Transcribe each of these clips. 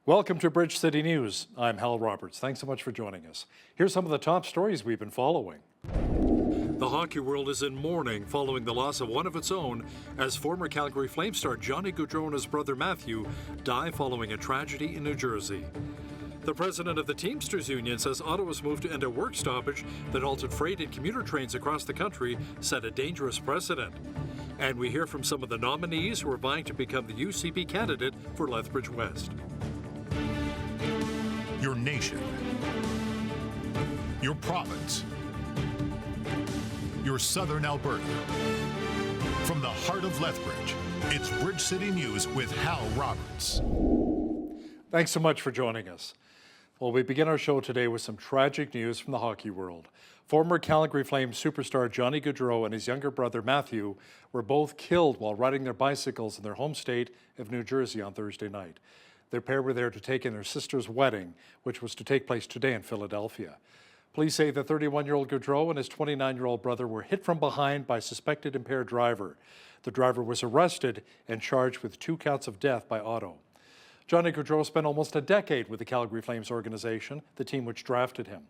Welcome to Bridge City News. I'm Hal Roberts. Thanks so much for joining us. Here's some of the top stories we've been following. The hockey world is in mourning following the loss of one of its own as former Calgary Flames star Johnny Gaudreau and his brother Matthew die following a tragedy in New Jersey. The president of the Teamsters Union says Ottawa's move to end a work stoppage that halted freight and commuter trains across the country set a dangerous precedent. And we hear from some of the nominees who are vying to become the UCP candidate for Lethbridge West. Your nation, your province, your southern Alberta. From the heart of Lethbridge, it's Bridge City News with Hal Roberts. Thanks so much for joining us. Well, we begin our show today with some tragic news from the hockey world. Former Calgary Flames superstar Johnny Gaudreau and his younger brother Matthew were both killed while riding their bicycles in their home state of New Jersey on Thursday night. Their pair were there to take in their sister's wedding, which was to take place today in Philadelphia. Police say the 31-year-old Gaudreau and his 29-year-old brother were hit from behind by a suspected impaired driver. The driver was arrested and charged with 2 counts of death by auto. Johnny Gaudreau spent almost a decade with the Calgary Flames organization, the team which drafted him.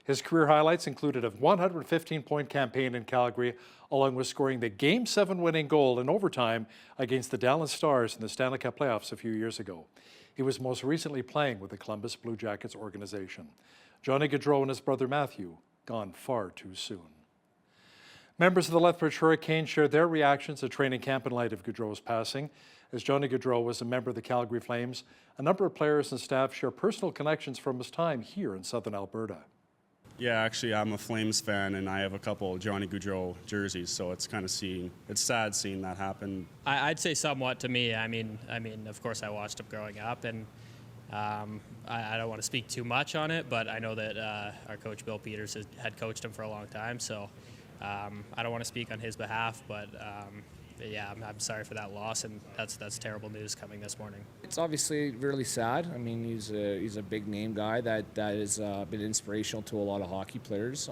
His career highlights included a 115-point campaign in Calgary, along with scoring the Game 7 winning goal in overtime against the Dallas Stars in the Stanley Cup playoffs a few years ago. He was most recently playing with the Columbus Blue Jackets organization. Johnny Gaudreau and his brother Matthew, gone far too soon. Members of the Lethbridge Hurricanes shared their reactions at training camp in light of Gaudreau's passing. As Johnny Gaudreau was a member of the Calgary Flames, a number of players and staff share personal connections from his time here in southern Alberta. Yeah, actually, I'm a Flames fan, and I have a couple Johnny Gaudreau jerseys, so it's kind of it's sad seeing that happen. I'd say somewhat to me. I mean, of course, I watched him growing up, and I don't want to speak too much on it, but I know that our coach Bill Peters had coached him for a long time, so I don't want to speak on his behalf, but yeah, I'm sorry for that loss, and that's terrible news coming this morning. It's obviously really sad. I mean, he's a big name guy that has been inspirational to a lot of hockey players.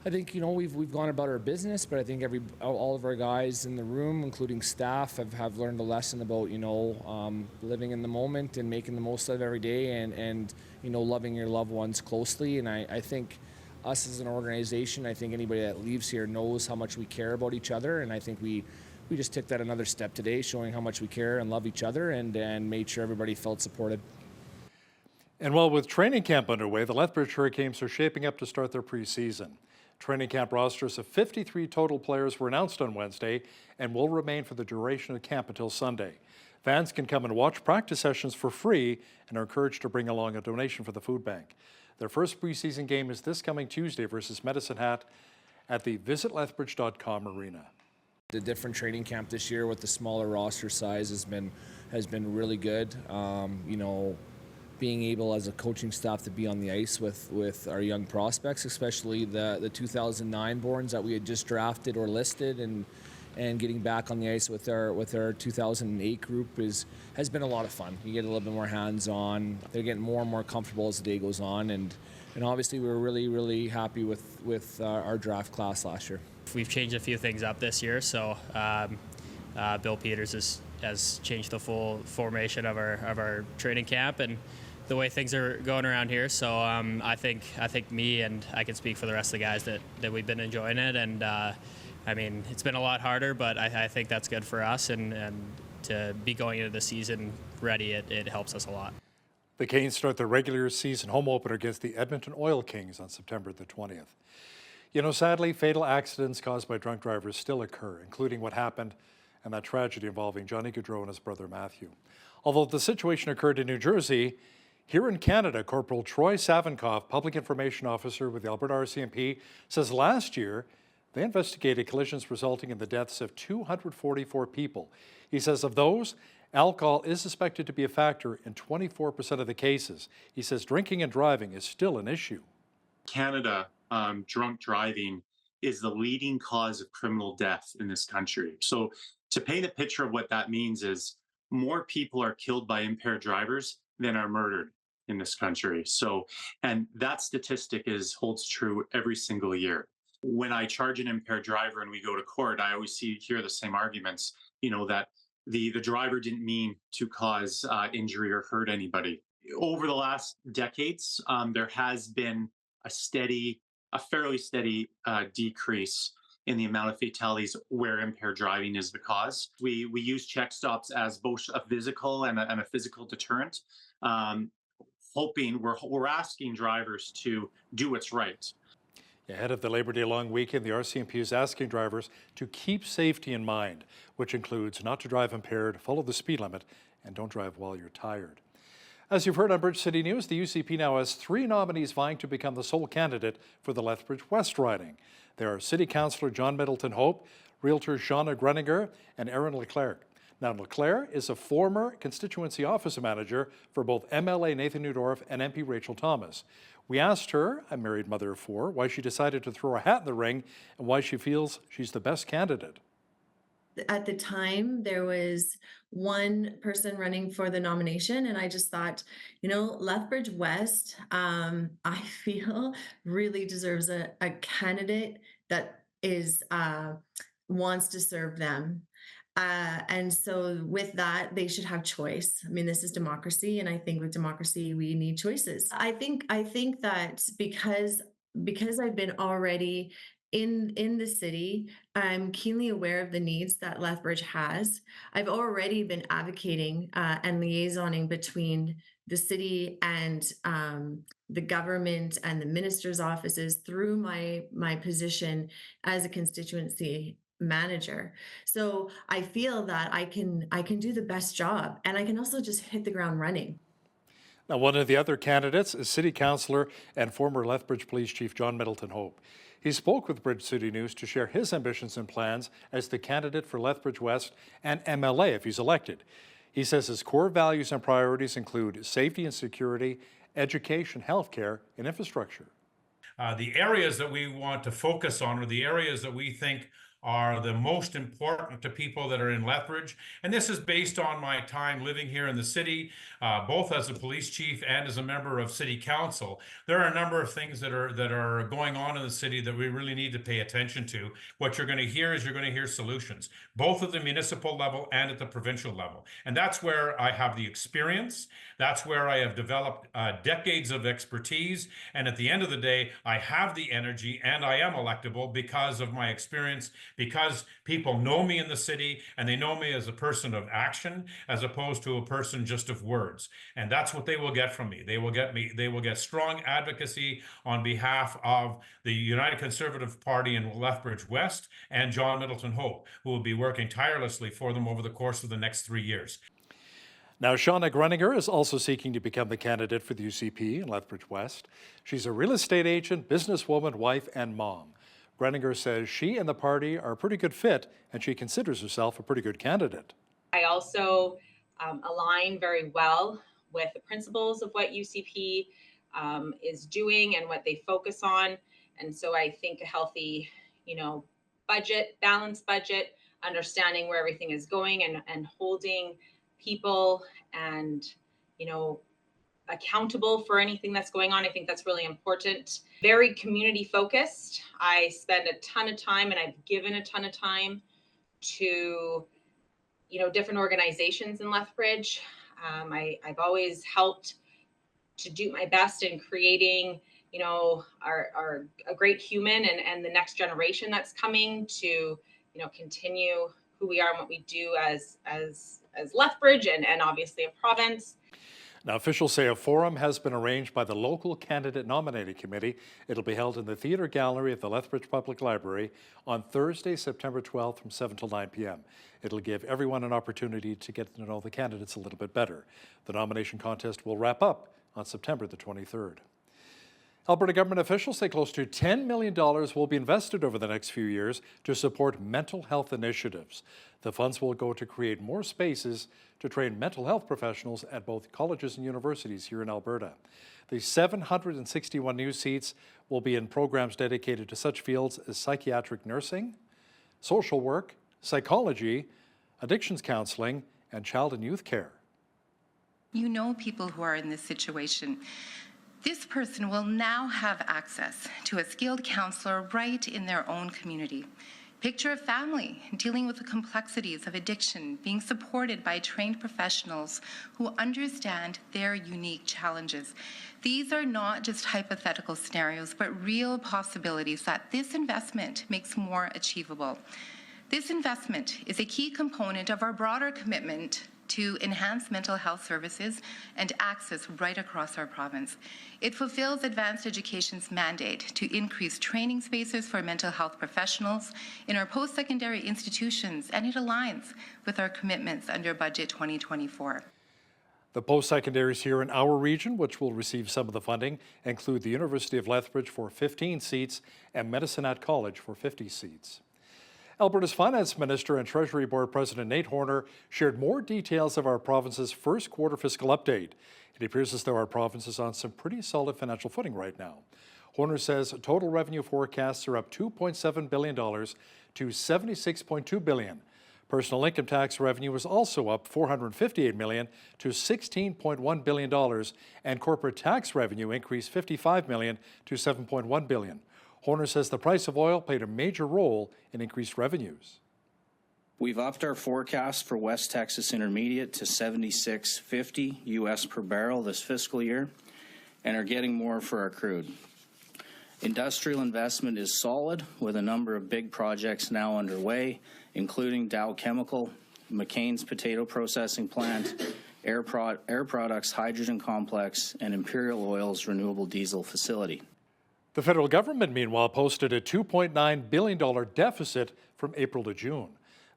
I think we've gone about our business, but I think all of our guys in the room, including staff, have learned a lesson about living in the moment and making the most of every day, and loving your loved ones closely. And I think us as an organization, I think anybody that leaves here knows how much we care about each other, and I think we just took that another step today, showing how much we care and love each other, and made sure everybody felt supported. And while with training camp underway, the Lethbridge Hurricanes are shaping up to start their preseason. Training camp rosters of 53 total players were announced on Wednesday and will remain for the duration of camp until Sunday. Fans can come and watch practice sessions for free and are encouraged to bring along a donation for the food bank. Their first preseason game is this coming Tuesday versus Medicine Hat at the visitlethbridge.com arena. The different training camp this year with the smaller roster size has been really good. Being able as a coaching staff to be on the ice with our young prospects, especially the 2009 borns that we had just drafted or listed, and getting back on the ice with our 2008 group has been a lot of fun. You get a little bit more hands-on. They're getting more and more comfortable as the day goes on, and obviously we were really, really happy with our draft class last year. We've changed a few things up this year, so Bill Peters has changed the full formation of our training camp and the way things are going around here. So I think me, and I can speak for the rest of the guys, that we've been enjoying it, and I mean, it's been a lot harder, but I think that's good for us, and to be going into the season ready, it helps us a lot. The Canes start their regular season home opener against the Edmonton Oil Kings on September the 20th. Sadly, fatal accidents caused by drunk drivers still occur, including what happened and that tragedy involving Johnny Gaudreau and his brother Matthew. Although the situation occurred in New Jersey, here in Canada, Corporal Troy Savinkoff, Public Information Officer with the Alberta RCMP, says last year they investigated collisions resulting in the deaths of 244 people. He says of those, alcohol is suspected to be a factor in 24% of the cases. He says drinking and driving is still an issue. Canada, drunk driving is the leading cause of criminal death in this country. So to paint a picture of what that means is more people are killed by impaired drivers than are murdered in this country. So, and that statistic holds true every single year. When I charge an impaired driver and we go to court, I always hear the same arguments, that the driver didn't mean to cause injury or hurt anybody. Over the last decades, there has been a fairly steady decrease in the amount of fatalities where impaired driving is the cause. We use check stops as both a physical and a physical deterrent. We're asking drivers to do what's right. Ahead of the Labor Day long weekend, the RCMP is asking drivers to keep safety in mind, which includes not to drive impaired, follow the speed limit, and don't drive while you're tired. As you've heard on Bridge City News, the UCP now has 3 nominees vying to become the sole candidate for the Lethbridge West riding. There are City Councillor John Middleton Hope, Realtor Shauna Greninger, and Aaron Leclerc. Now, Leclerc is a former constituency office manager for both MLA Nathan Newdorf and MP Rachel Thomas. We asked her, a married mother of 4, why she decided to throw her hat in the ring and why she feels she's the best candidate. At the time, there was one person running for the nomination, and I just thought, Lethbridge West, I feel really deserves a candidate that is wants to serve them. And so with that, they should have choice. I mean, this is democracy, and I think with democracy, we need choices. I think that because I've been already in the city, I'm keenly aware of the needs that Lethbridge has. I've already been advocating and liaisoning between the city and the government and the minister's offices through my position as a constituency manager. So I feel that I can do the best job, and I can also just hit the ground running. Now, one of the other candidates is City Councillor and former Lethbridge Police Chief John Middleton Hope. He spoke with Bridge City News to share his ambitions and plans as the candidate for Lethbridge West and MLA if he's elected. He says his core values and priorities include safety and security, education, healthcare, and infrastructure. The areas that we want to focus on are the areas that we think are the most important to people that are in Lethbridge. And this is based on my time living here in the city, both as a police chief and as a member of city council. There are a number of things that are going on in the city that we really need to pay attention to. What you're going to hear is solutions, both at the municipal level and at the provincial level. And that's where I have the experience. That's where I have developed decades of expertise. And at the end of the day, I have the energy and I am electable because of my experience, because people know me in the city and they know me as a person of action as opposed to a person just of words. And that's what they will get from me. They will get strong advocacy on behalf of the United Conservative Party in Lethbridge West and John Middleton Hope, who will be working tirelessly for them over the course of the next 3 years. Now, Shauna Greninger is also seeking to become the candidate for the UCP in Lethbridge West. She's a real estate agent, businesswoman, wife, and mom. Greninger says she and the party are a pretty good fit, and she considers herself a pretty good candidate. I also align very well with the principles of what UCP is doing and what they focus on. And so I think a healthy, budget, balanced budget, understanding where everything is going and holding people and, accountable for anything that's going on. I think that's really important. Very community focused. I spend a ton of time and I've given a ton of time to, different organizations in Lethbridge. I've always helped to do my best in creating, a great human and the next generation that's coming to, continue who we are and what we do as Lethbridge and obviously a province. Now, officials say a forum has been arranged by the local candidate nominating committee. It'll be held in the Theatre Gallery at the Lethbridge Public Library on Thursday, September 12th from 7 till 9 p.m. It'll give everyone an opportunity to get to know the candidates a little bit better. The nomination contest will wrap up on September the 23rd. Alberta government officials say close to $10 million will be invested over the next few years to support mental health initiatives. The funds will go to create more spaces to train mental health professionals at both colleges and universities here in Alberta. The 761 new seats will be in programs dedicated to such fields as psychiatric nursing, social work, psychology, addictions counseling, and child and youth care. You know people who are in this situation. This person will now have access to a skilled counselor right in their own community. Picture a family dealing with the complexities of addiction, being supported by trained professionals who understand their unique challenges. These are not just hypothetical scenarios, but real possibilities that this investment makes more achievable. This investment is a key component of our broader commitment to enhance mental health services and access right across our province. It fulfills advanced education's mandate to increase training spaces for mental health professionals in our post-secondary institutions, and it aligns with our commitments under Budget 2024. The post-secondaries here in our region, which will receive some of the funding, include the University of Lethbridge for 15 seats and Medicine Hat College for 50 seats. Alberta's Finance Minister and Treasury Board President Nate Horner shared more details of our province's first quarter fiscal update. It appears as though our province is on some pretty solid financial footing right now. Horner says total revenue forecasts are up $2.7 billion to $76.2 billion. Personal income tax revenue was also up $458 million to $16.1 billion, and corporate tax revenue increased $55 million to $7.1 billion. Horner says the price of oil played a major role in increased revenues. We've upped our forecast for West Texas Intermediate to $76.50 US per barrel this fiscal year and are getting more for our crude. Industrial investment is solid with a number of big projects now underway, including Dow Chemical, McCain's potato processing plant, Air Products hydrogen complex, and Imperial Oil's renewable diesel facility. The federal government, meanwhile, posted a $2.9 billion deficit from April to June.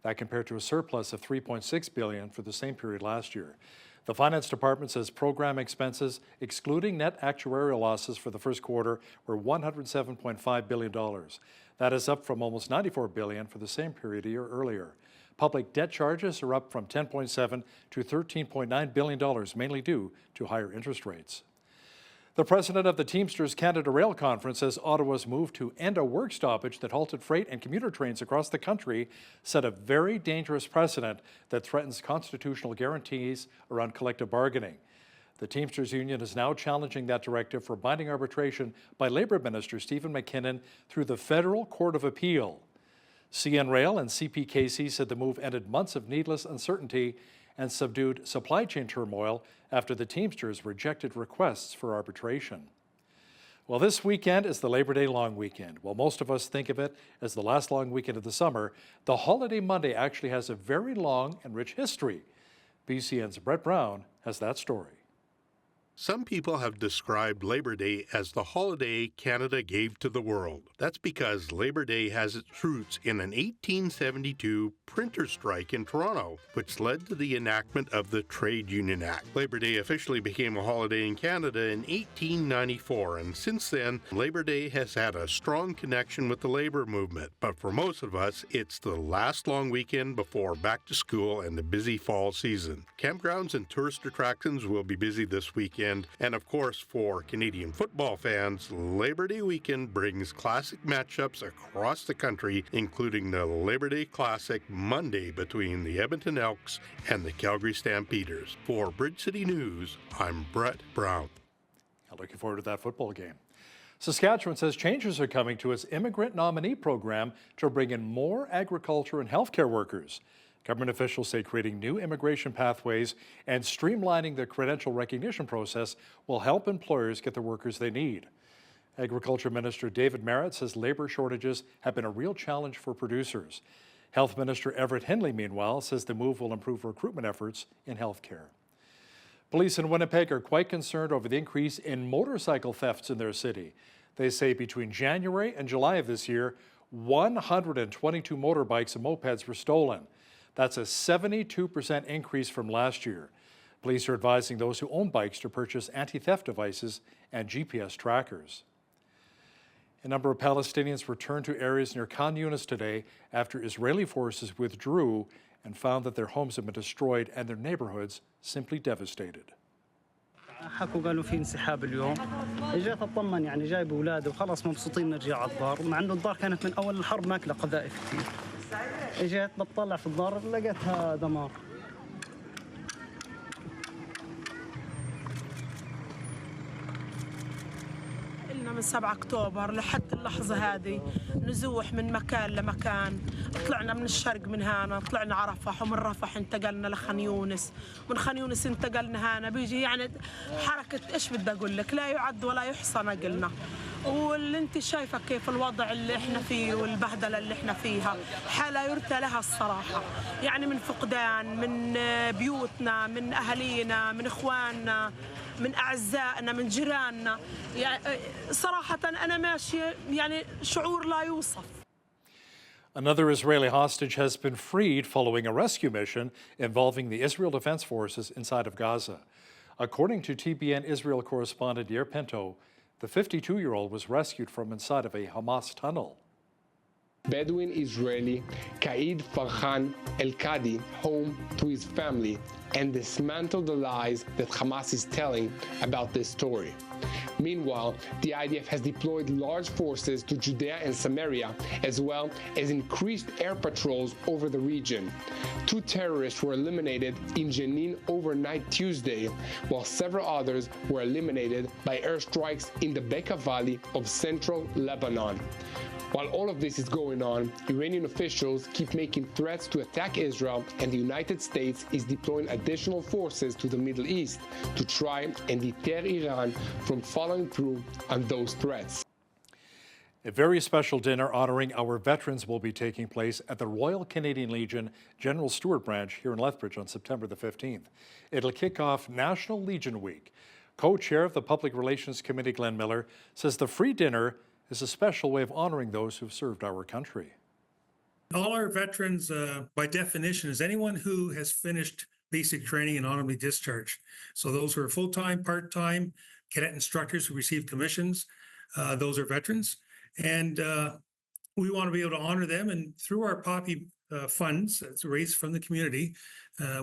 That compared to a surplus of $3.6 billion for the same period last year. The Finance Department says program expenses, excluding net actuarial losses for the first quarter, were $107.5 billion. That is up from almost $94 billion for the same period a year earlier. Public debt charges are up from $10.7 to $13.9 billion, mainly due to higher interest rates. The president of the Teamsters Canada Rail Conference says Ottawa's move to end a work stoppage that halted freight and commuter trains across the country set a very dangerous precedent that threatens constitutional guarantees around collective bargaining. The Teamsters Union is now challenging that directive for binding arbitration by Labour Minister Stephen McKinnon through the Federal Court of Appeal. CN Rail and CPKC said the move ended months of needless uncertainty and subdued supply chain turmoil after the Teamsters rejected requests for arbitration. Well, this weekend is the Labor Day long weekend. While most of us think of it as the last long weekend of the summer, the holiday Monday actually has a very long and rich history. BCN's Brett Brown has that story. Some people have described Labor Day as the holiday Canada gave to the world. That's because Labor Day has its roots in an 1872 printer strike in Toronto, which led to the enactment of the Trade Union Act. Labor Day officially became a holiday in Canada in 1894, and since then, Labor Day has had a strong connection with the labor movement. But for most of us, it's the last long weekend before back to school and the busy fall season. Campgrounds and tourist attractions will be busy this weekend. And of course, for Canadian football fans, Labor Day weekend brings classic matchups across the country, including the Labor Day Classic Monday between the Edmonton Elks and the Calgary Stampeders. For Bridge City News, I'm Brett Brown. Looking forward to that football game. Saskatchewan says changes are coming to its immigrant nominee program to bring in more agriculture and healthcare workers. Government officials say creating new immigration pathways and streamlining the credential recognition process will help employers get the workers they need. Agriculture Minister David Merritt says labor shortages have been a real challenge for producers. Health Minister Everett Henley, meanwhile, says the move will improve recruitment efforts in healthcare. Police in Winnipeg are quite concerned over the increase in motorcycle thefts in their city. They say between January and July of this year, 122 motorbikes and mopeds were stolen. That's a 72% increase from last year. Police are advising those who own bikes to purchase anti-theft devices and GPS trackers. A number of Palestinians returned to areas near Khan Yunis today after Israeli forces withdrew and found that their homes have been destroyed and their neighborhoods simply devastated. حكوا قالوا في انسحاب اليوم جاء اطمن يعني جايب اولاده وخلاص مبسوطين نرجع على الدار مع انه الدار كانت من اول الحرب ماكله قذائف كثير اجيت بتطلع في الدار لقيتها دمار قلنا من 7 أكتوبر لحد اللحظة هذه نزوح من مكان لمكان. طلعنا من الشرق من هنا، طلعنا على رفح، ومن رفح انتقلنا لخان يونس، من خان يونس انتقلنا هنا. بيجي يعني حركة إيش بدي أقول لك، لا يعد ولا يحصى نقلنا. واللي انت شايفه كيف الوضع اللي احنا فيه والبهدله اللي احنا فيها، حاله يرثى لها الصراحه. يعني من فقدان، من بيوتنا، من اهالينا، من اخواننا، من اعزائنا، من جيراننا. يعني صراحه انا ماشيه يعني شعور لا يوصف. Another Israeli hostage has been freed following a rescue mission involving the Israel Defense Forces inside of Gaza. According to TBN Israel correspondent Yair Pinto, the 52-year-old was rescued from inside of a Hamas tunnel. Bedouin Israeli Kaid Farhan El-Kadi home to his family and dismantle the lies that Hamas is telling about this story. Meanwhile, the IDF has deployed large forces to Judea and Samaria, as well as increased air patrols over the region. 2 terrorists were eliminated in Jenin overnight Tuesday, while several others were eliminated by airstrikes in the Bekaa Valley of central Lebanon. While all of this is going on, Iranian officials keep making threats to attack Israel, and the United States is deploying additional forces to the Middle East to try and deter Iran from following through on those threats. A very special dinner honoring our veterans will be taking place at the Royal Canadian Legion General Stewart Branch here in Lethbridge on September the 15th. It'll kick off National Legion Week. Co-chair of the Public Relations Committee, Glenn Miller, says the free dinner is a special way of honoring those who've served our country. All our veterans, by definition, is anyone who has finished basic training and honorably discharged. So those who are full-time, part-time, cadet instructors who receive commissions, those are veterans. And we want to be able to honor them. And through our Poppy funds, that's raised from the community,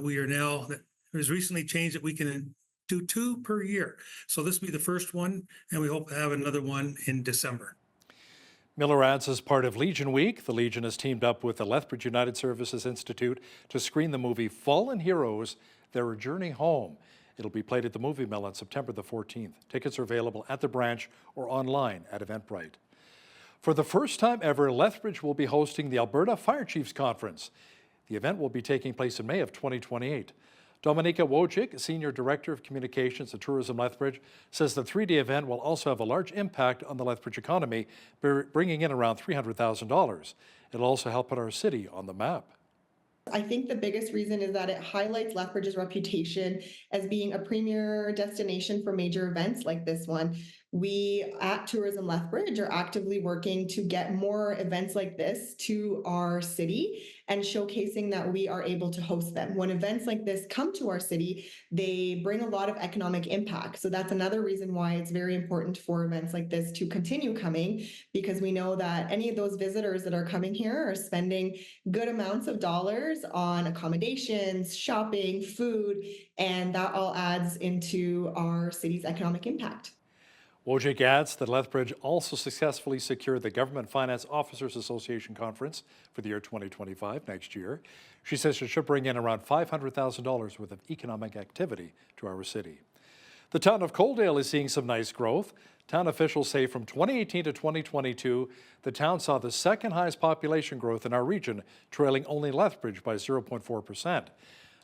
we are now, it was recently changed that we can do 2 per year. So this will be the first one, and we hope to have another one in December. Miller adds, as part of Legion Week, the Legion has teamed up with the Lethbridge United Services Institute to screen the movie Fallen Heroes, Their Journey Home. It'll be played at the Movie Mill on September the 14th. Tickets are available at the branch or online at Eventbrite. For the first time ever, Lethbridge will be hosting the Alberta Fire Chiefs Conference. The event will be taking place in May of 2028. Dominika Wojcik, Senior Director of Communications at Tourism Lethbridge, says the 3-day event will also have a large impact on the Lethbridge economy, bringing in around $300,000. It'll also help put our city on the map. I think the biggest reason is that it highlights Lethbridge's reputation as being a premier destination for major events like this one. We at Tourism Lethbridge are actively working to get more events like this to our city and showcasing that we are able to host them. When events like this come to our city, they bring a lot of economic impact. So that's another reason why it's very important for events like this to continue coming, because we know that any of those visitors that are coming here are spending good amounts of dollars on accommodations, shopping, food, and that all adds into our city's economic impact. Wojcik adds that Lethbridge also successfully secured the Government Finance Officers Association Conference for the year 2025 next year. She says it should bring in around $500,000 worth of economic activity to our city. The town of Coaldale is seeing some nice growth. Town officials say from 2018 to 2022, the town saw the second highest population growth in our region, trailing only Lethbridge by 0.4%.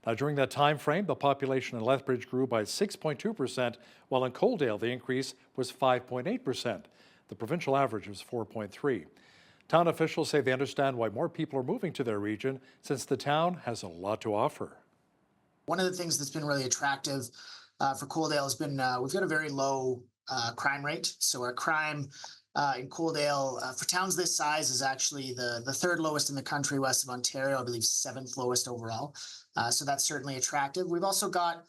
Now, during that time frame, the population in Lethbridge grew by 6.2%, while in Coaldale, the increase was 5.8%. The provincial average was 4.3%. Town officials say they understand why more people are moving to their region, since the town has a lot to offer. One of the things that's been really attractive for Coaldale has been we've got a very low crime rate. So our crime in Coaldale for towns this size is actually the 3rd lowest in the country west of Ontario, I believe 7th lowest overall. So that's certainly attractive. We've also got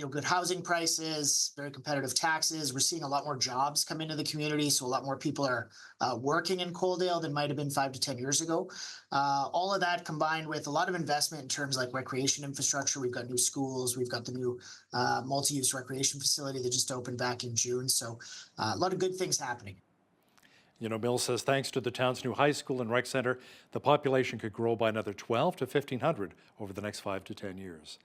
good housing prices, very competitive taxes. We're seeing a lot more jobs come into the community, so a lot more people are working in Coaldale than might have been 5 to 10 years ago. All of that combined with a lot of investment in terms like recreation infrastructure. We've got new schools. We've got the new multi-use recreation facility that just opened back in June. So a lot of good things happening. You know, Mills says thanks to the town's new high school and rec center, the population could grow by another 12 to 1,500 over the next 5 to 10 years.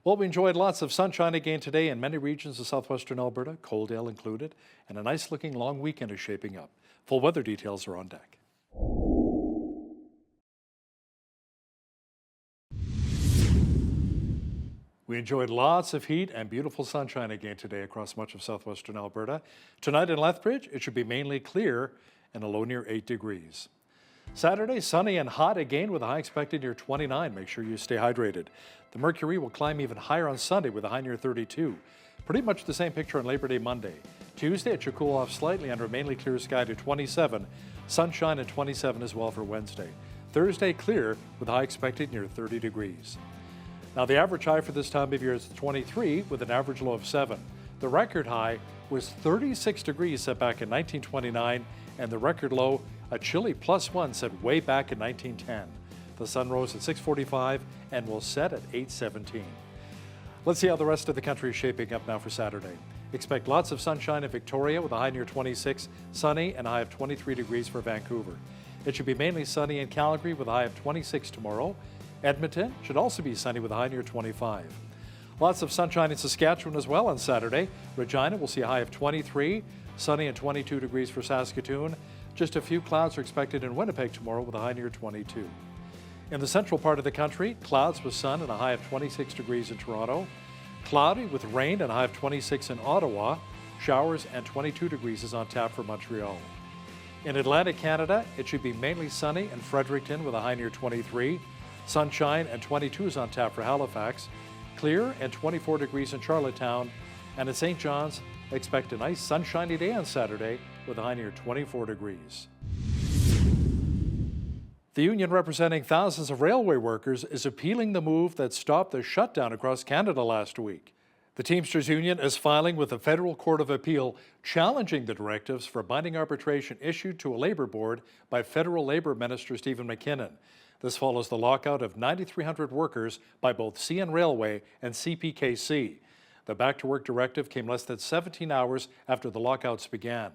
Well, we enjoyed lots of sunshine again today in many regions of southwestern Alberta, Coaldale included, and a nice-looking long weekend is shaping up. Full weather details are on deck. We enjoyed lots of heat and beautiful sunshine again today across much of southwestern Alberta. Tonight in Lethbridge, it should be mainly clear and a low near 8 degrees. Saturday, sunny and hot again with a high expected near 29. Make sure you stay hydrated. The mercury will climb even higher on Sunday with a high near 32. Pretty much the same picture on Labor Day Monday. Tuesday, it should cool off slightly under a mainly clear sky to 27. Sunshine at 27 as well for Wednesday. Thursday, clear with a high expected near 30 degrees. Now, the average high for this time of year is 23 with an average low of 7. The record high was 36 degrees set back in 1929, and the record low, a chilly +1 set way back in 1910. The sun rose at 6:45 and will set at 8:17. Let's see how the rest of the country is shaping up now for Saturday. Expect lots of sunshine in Victoria with a high near 26, sunny and a high of 23 degrees for Vancouver. It should be mainly sunny in Calgary with a high of 26 tomorrow. Edmonton should also be sunny with a high near 25. Lots of sunshine in Saskatchewan as well on Saturday. Regina will see a high of 23, sunny and 22 degrees for Saskatoon. Just a few clouds are expected in Winnipeg tomorrow with a high near 22. In the central part of the country, clouds with sun and a high of 26 degrees in Toronto. Cloudy with rain and a high of 26 in Ottawa. Showers and 22 degrees is on tap for Montreal. In Atlantic Canada, it should be mainly sunny in Fredericton with a high near 23. Sunshine and 22 is on tap for Halifax. Clear and 24 degrees in Charlottetown. And in St. John's, expect a nice sunshiny day on Saturday with a high near 24 degrees. The union representing thousands of railway workers is appealing the move that stopped the shutdown across Canada last week. The Teamsters Union is filing with the Federal Court of Appeal challenging the directives for binding arbitration issued to a labour board by Federal Labour Minister Stephen McKinnon. This follows the lockout of 9,300 workers by both CN Railway and CPKC. The back-to-work directive came less than 17 hours after the lockouts began.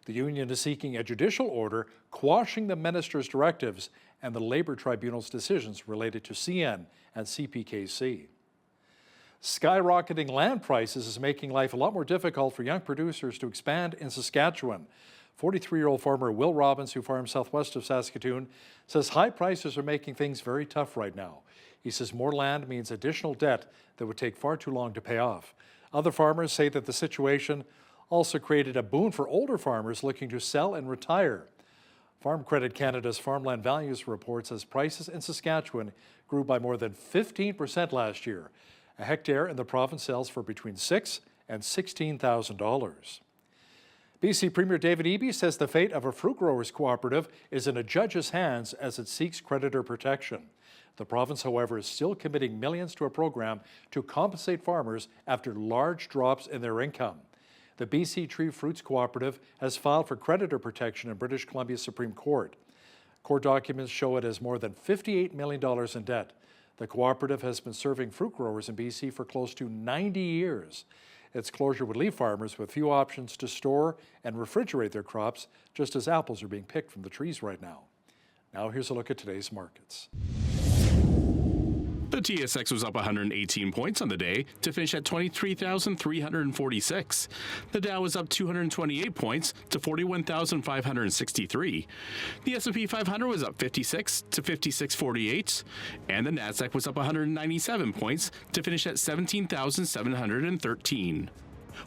The union is seeking a judicial order quashing the minister's directives and the Labour Tribunal's decisions related to CN and CPKC. Skyrocketing land prices is making life a lot more difficult for young producers to expand in Saskatchewan. 43-year-old farmer Will Robbins, who farms southwest of Saskatoon, says high prices are making things very tough right now. He says more land means additional debt that would take far too long to pay off. Other farmers say that the situation also created a boon for older farmers looking to sell and retire. Farm Credit Canada's Farmland Values report says prices in Saskatchewan grew by more than 15% last year. A hectare in the province sells for between $6,000 and $16,000. BC Premier David Eby says the fate of a fruit growers cooperative is in a judge's hands as it seeks creditor protection. The province, however, is still committing millions to a program to compensate farmers after large drops in their income. The BC Tree Fruits Cooperative has filed for creditor protection in British Columbia Supreme Court. Court documents show it has more than $58 million in debt. The cooperative has been serving fruit growers in BC for close to 90 years. Its closure would leave farmers with few options to store and refrigerate their crops, just as apples are being picked from the trees right now. Now here's a look at today's markets. The TSX was up 118 points on the day to finish at 23,346. The Dow was up 228 points to 41,563. The S&P 500 was up 56 to 5648, and the Nasdaq was up 197 points to finish at 17,713.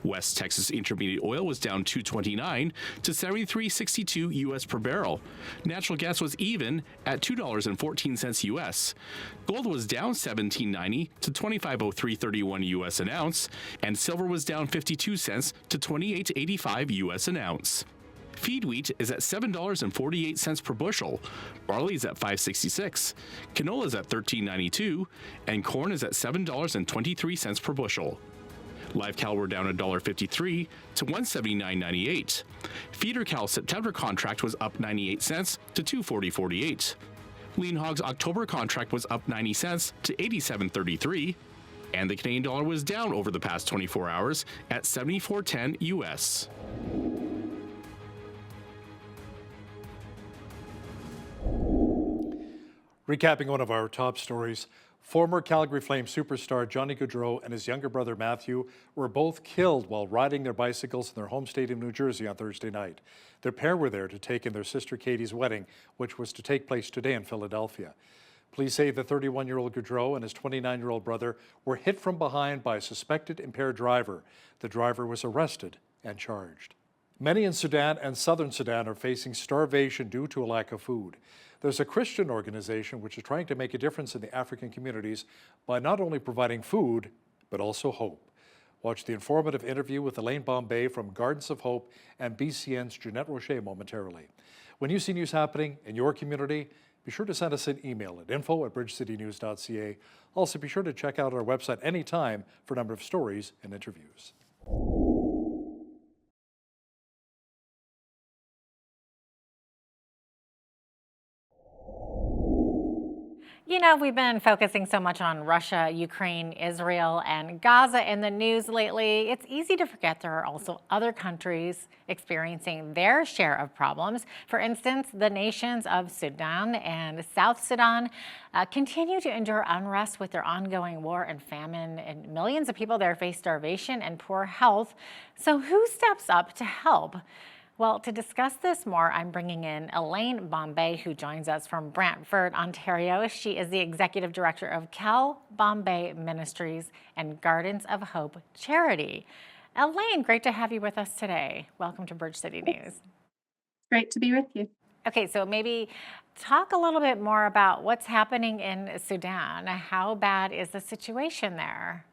West Texas Intermediate oil was down $2.29 to $73.62 U.S. per barrel. Natural gas was even at $2.14 U.S. Gold was down $17.90 to $25.0331 U.S. an ounce, and silver was down 52 cents to $28.85 U.S. an ounce. Feed wheat is at $7.48 per bushel, barley is at $5.66, canola is at $13.92, and corn is at $7.23 per bushel. Live cow were down $1.53 to $179.98. Feeder cow September contract was up 98 cents to $240.48. Lean hogs October contract was up 90 cents to $87.33. And the Canadian dollar was down over the past 24 hours at 74.10 US. Recapping one of our top stories, Former Calgary Flames superstar Johnny Gaudreau and his younger brother Matthew were both killed while riding their bicycles in their home state of New Jersey on Thursday night. Their pair were there to take in their sister Katie's wedding, which was to take place today in Philadelphia. Police say the 31-year-old Gaudreau and his 29-year-old brother were hit from behind by a suspected impaired driver. The driver was arrested and charged. Many in Sudan and southern Sudan are facing starvation due to a lack of food. There's a Christian organization which is trying to make a difference in the African communities by not only providing food, but also hope. Watch the informative interview with Elaine Bombay from Gardens of Hope and BCN's Jeanette Rocher momentarily. When you see news happening in your community, be sure to send us an email at info@bridgecitynews.ca. Also, be sure to check out our website anytime for a number of stories and interviews. You know, we've been focusing so much on Russia, Ukraine, Israel, and Gaza in the news lately. It's easy to forget there are also other countries experiencing their share of problems. For instance, the nations of Sudan and South Sudan continue to endure unrest with their ongoing war and famine, and millions of people there face starvation and poor health. So who steps up to help? Well, to discuss this more, I'm bringing in Elaine Bombay, who joins us from Brantford, Ontario. She is the Executive Director of Cal Bombay Ministries and Gardens of Hope charity. Elaine, great to have you with us today. Welcome to Bridge City News. Great to be with you. Okay, so maybe talk a little bit more about what's happening in Sudan. How bad is the situation there?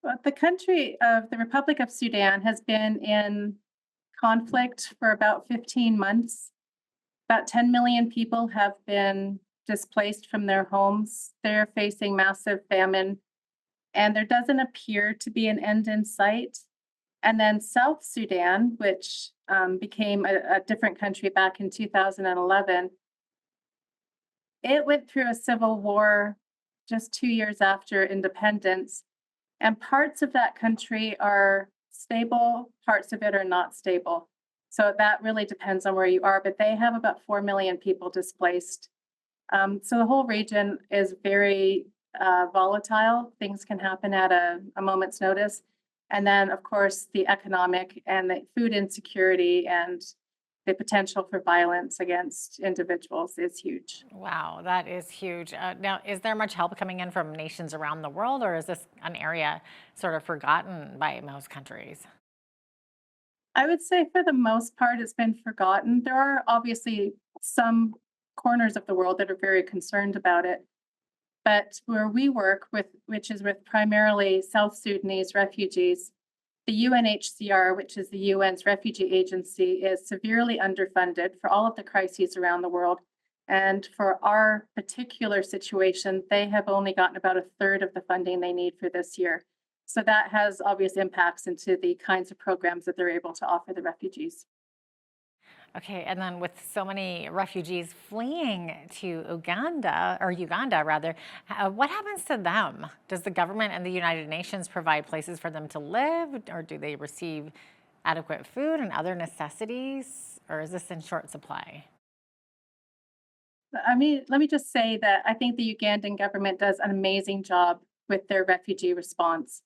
Well, the country of the Republic of Sudan has been in conflict for about 15 months. About 10 million people have been displaced from their homes. They're facing massive famine, and there doesn't appear to be an end in sight. And then South Sudan, which became a different country back in 2011, it went through a civil war just 2 years after independence. And parts of that country are stable, parts of it are not stable. So that really depends on where you are, but they have about 4 million people displaced. So the whole region is very volatile. Things can happen at a moment's notice. And then, of course, the economic and the food insecurity and the potential for violence against individuals is huge. Wow, that is huge. Now, is there much help coming in from nations around the world, or is this an area sort of forgotten by most countries? I would say for the most part, it's been forgotten. There are obviously some corners of the world that are very concerned about it. But where we work with, which is with primarily South Sudanese refugees, the UNHCR, which is the UN's refugee agency, is severely underfunded for all of the crises around the world. And for our particular situation, they have only gotten about a third of the funding they need for this year. So that has obvious impacts into the kinds of programs that they're able to offer the refugees. Okay, and then with so many refugees fleeing to Uganda rather, what happens to them? Does the government and the United Nations provide places for them to live, or do they receive adequate food and other necessities, or is this in short supply? I mean, let me just say that I think the Ugandan government does an amazing job with their refugee response.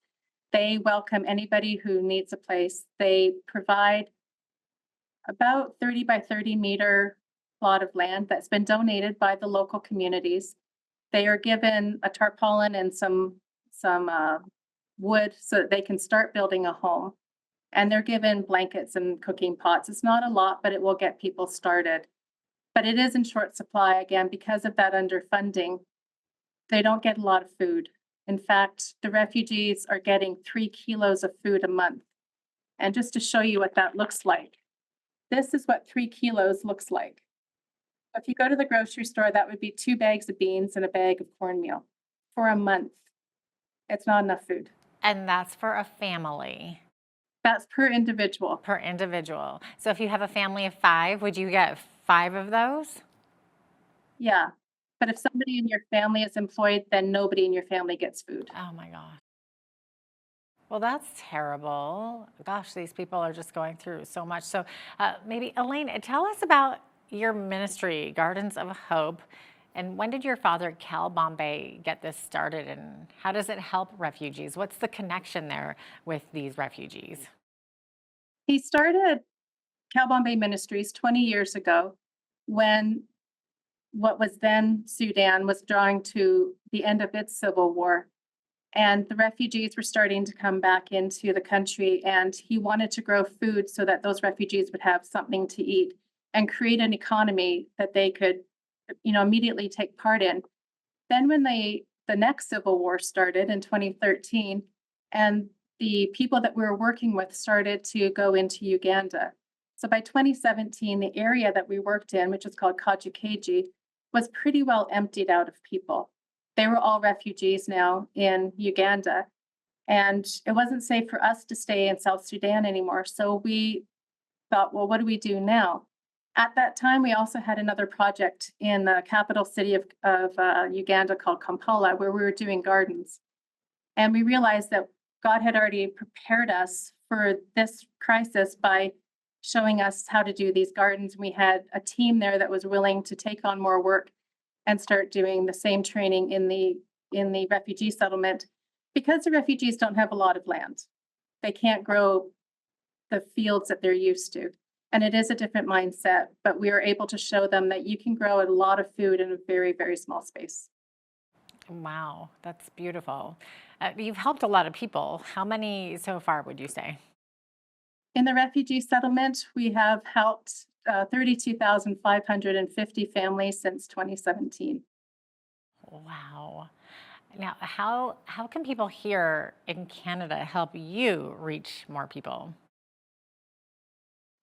They welcome anybody who needs a place. They provide about 30 by 30 meter plot of land that's been donated by the local communities. They are given a tarpaulin and some wood so that they can start building a home. And they're given blankets and cooking pots. It's not a lot, but it will get people started. But it is in short supply, again, because of that underfunding. They don't get a lot of food. In fact, the refugees are getting 3 kilos of food a month. And just to show you what that looks like, this is what 3 kilos looks like. If you go to the grocery store, that would be 2 bags of beans and a bag of cornmeal for a month. It's not enough food. And that's for a family? That's per individual. Per individual. So if you have a family of 5, would you get 5 of those? Yeah. But if somebody in your family is employed, then nobody in your family gets food. Oh my gosh. Well, that's terrible. Gosh, these people are just going through so much. So maybe, Elaine, tell us about your ministry, Gardens of Hope. And when did your father, Cal Bombay, get this started, and how does it help refugees? What's the connection there with these refugees? He started Cal Bombay Ministries 20 years ago when what was then Sudan was drawing to the end of its civil war. And the refugees were starting to come back into the country, and he wanted to grow food so that those refugees would have something to eat and create an economy that they could, immediately take part in. Then when the next civil war started in 2013, and the people that we were working with started to go into Uganda. So by 2017, the area that we worked in, which is called Kajukeji, was pretty well emptied out of people. They were all refugees now in Uganda, and it wasn't safe for us to stay in South Sudan anymore. So we thought, well, what do we do now? At that time, we also had another project in the capital city of Uganda called Kampala, where we were doing gardens. And we realized that God had already prepared us for this crisis by showing us how to do these gardens. We had a team there that was willing to take on more work and start doing the same training in the refugee settlement, because the refugees don't have a lot of land. They can't grow the fields that they're used to. And it is a different mindset, but we are able to show them that you can grow a lot of food in a very, very small space. Wow, that's beautiful. You've helped a lot of people. How many so far, would you say? In the refugee settlement, we have helped 32,550 families since 2017. Wow. Now, how can people here in Canada help you reach more people?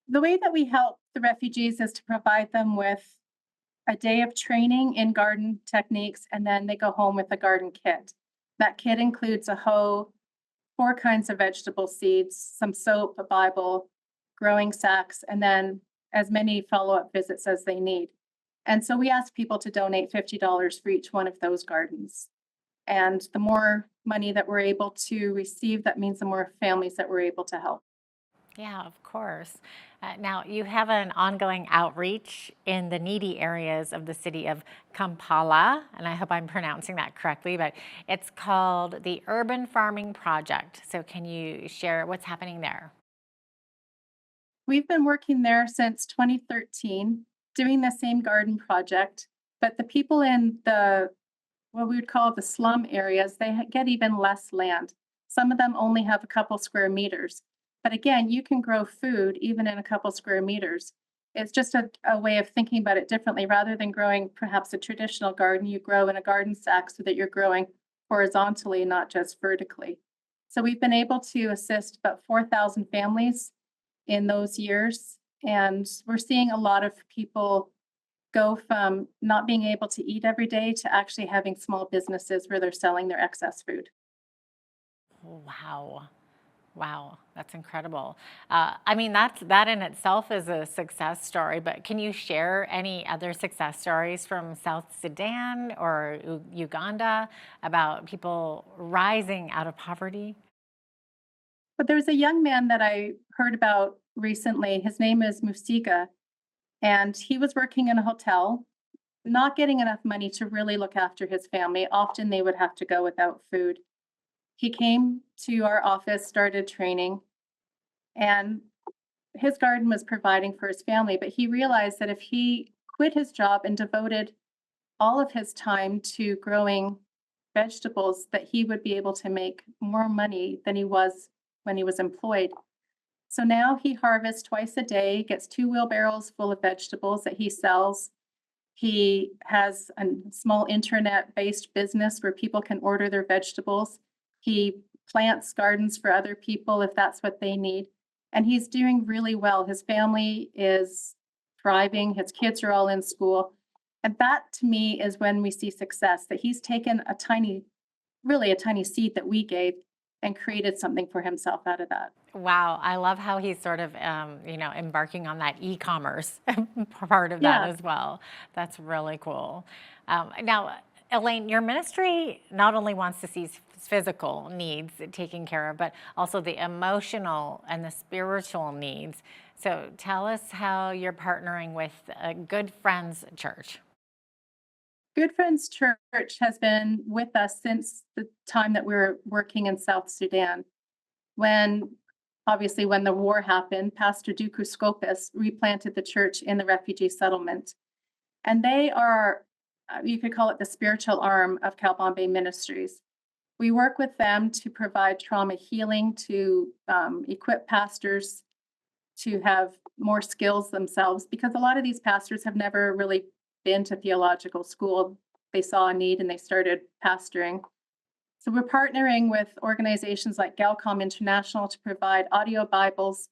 The way that we help the refugees is to provide them with a day of training in garden techniques, and then they go home with a garden kit. That kit includes a hoe, 4 kinds of vegetable seeds, some soap, a Bible, growing sacks, and then as many follow-up visits as they need. And so we ask people to donate $50 for each one of those gardens. And the more money that we're able to receive, that means the more families that we're able to help. Yeah, of course. Now, you have an ongoing outreach in the needy areas of the city of Kampala, and I hope I'm pronouncing that correctly, but it's called the Urban Farming Project. So can you share what's happening there? We've been working there since 2013, doing the same garden project, but the people in what we would call the slum areas, they get even less land. Some of them only have a couple square meters. But again, you can grow food even in a couple square meters. It's just a way of thinking about it differently. Rather than growing perhaps a traditional garden, you grow in a garden sack so that you're growing horizontally, not just vertically. So we've been able to assist about 4,000 families in those years. And we're seeing a lot of people go from not being able to eat every day to actually having small businesses where they're selling their excess food. Wow. Wow, that's incredible. I mean, that in itself is a success story, but can you share any other success stories from South Sudan or Uganda about people rising out of poverty? But there's a young man that I heard about recently. His name is Musika, and he was working in a hotel, not getting enough money to really look after his family. Often they would have to go without food. He came to our office, started training, and his garden was providing for his family. But he realized that if he quit his job and devoted all of his time to growing vegetables, that he would be able to make more money than he was when he was employed. So now he harvests twice a day, gets 2 wheelbarrows full of vegetables that he sells. He has a small internet-based business where people can order their vegetables. He plants gardens for other people if that's what they need. And he's doing really well. His family is thriving. His kids are all in school. And that to me is when we see success, that he's taken a tiny seed that we gave and created something for himself out of that. Wow, I love how he's sort of, embarking on that e-commerce part of that as well. That's really cool. Now, Elaine, your ministry not only wants to see physical needs taken care of, but also the emotional and the spiritual needs. So tell us how you're partnering with Good Friends Church. Good Friends Church has been with us since the time that we were working in South Sudan. Obviously, when the war happened, Pastor Duku Skopis replanted the church in the refugee settlement. And they are, you could call it the spiritual arm of Cal Bombay Ministries. We work with them to provide trauma healing, to equip pastors to have more skills themselves, because a lot of these pastors have never really been to theological school. They saw a need and they started pastoring. So we're partnering with organizations like Galcom International to provide audio Bibles